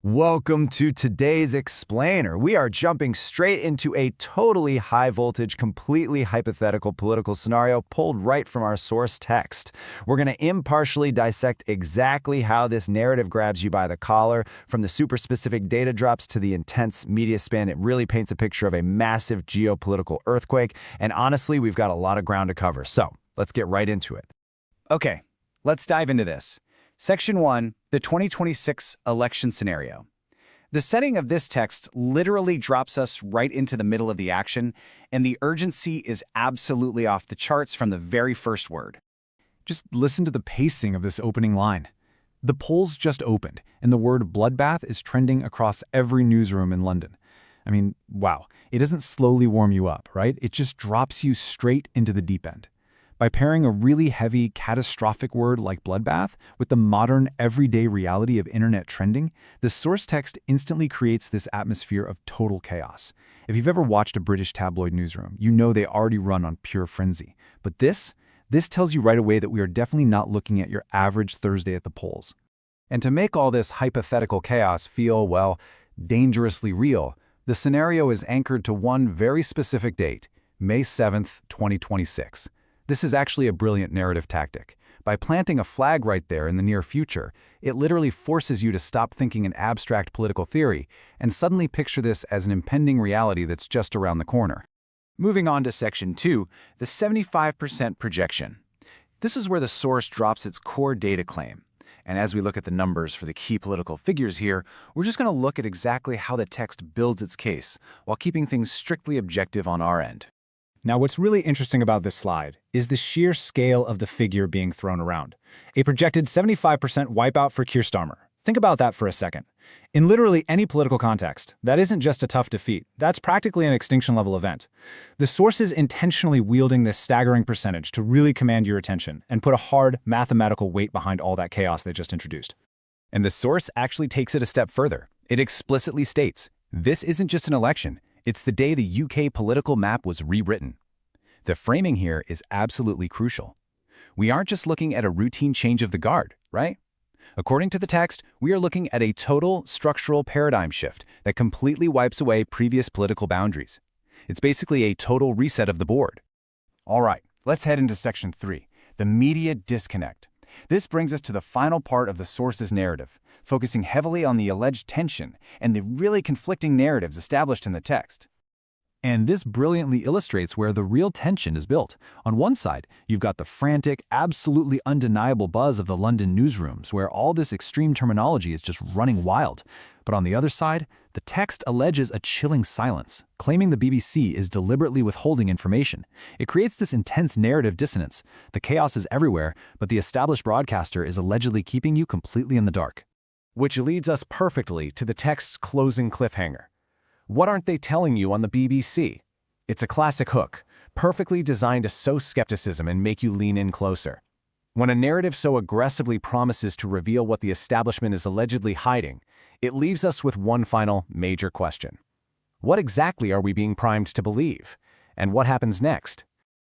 Welcome to today's Explainer. We are jumping straight into a totally high-voltage, completely hypothetical political scenario pulled right from our source text. We're going to impartially dissect exactly how this narrative grabs you by the collar, from the super-specific data drops to the intense media spin. It really paints a picture of a massive geopolitical earthquake, and honestly, we've got a lot of ground to cover, so let's get right into it. Okay, let's dive into this. Section 1, the 2026 election scenario. The setting of this text literally drops us right into the middle of the action, and the urgency is absolutely off the charts from the very first word. Just listen to the pacing of this opening line. The polls just opened, and the word bloodbath is trending across every newsroom in London. I mean, wow, it doesn't slowly warm you up, right? It just drops you straight into the deep end. By pairing a really heavy, catastrophic word like bloodbath with the modern, everyday reality of internet trending, the source text instantly creates this atmosphere of total chaos. If you've ever watched a British tabloid newsroom, you know they already run on pure frenzy. But this tells you right away that we are definitely not looking at your average Thursday at the polls. And to make all this hypothetical chaos feel, well, dangerously real, the scenario is anchored to one very specific date, May 7th, 2026. This is actually a brilliant narrative tactic. By planting a flag right there in the near future, it literally forces you to stop thinking in abstract political theory and suddenly picture this as an impending reality that's just around the corner. Moving on to Section 2, the 75% projection. This is where the source drops its core data claim. And as we look at the numbers for the key political figures here, we're just going to look at exactly how the text builds its case, while keeping things strictly objective on our end. Now, what's really interesting about this slide is the sheer scale of the figure being thrown around. A projected 75% wipeout for Keir Starmer. Think about that for a second. In literally any political context, that isn't just a tough defeat. That's practically an extinction-level event. The source is intentionally wielding this staggering percentage to really command your attention and put a hard mathematical weight behind all that chaos they just introduced. And the source actually takes it a step further. It explicitly states, this isn't just an election. It's the day the UK political map was rewritten. The framing here is absolutely crucial. We aren't just looking at a routine change of the guard, right? According to the text, we are looking at a total structural paradigm shift that completely wipes away previous political boundaries. It's basically a total reset of the board. All right, let's head into Section 3, the media disconnect. This brings us to the final part of the source's narrative, focusing heavily on the alleged tension and the really conflicting narratives established in the text. And this brilliantly illustrates where the real tension is built. On one side, you've got the frantic, absolutely undeniable buzz of the London newsrooms, where all this extreme terminology is just running wild. But on the other side, the text alleges a chilling silence, claiming the BBC is deliberately withholding information. It creates this intense narrative dissonance. The chaos is everywhere, but the established broadcaster is allegedly keeping you completely in the dark. Which leads us perfectly to the text's closing cliffhanger. What aren't they telling you on the BBC? It's a classic hook, perfectly designed to sow skepticism and make you lean in closer. When a narrative so aggressively promises to reveal what the establishment is allegedly hiding, it leaves us with one final major question. What exactly are we being primed to believe? And what happens next?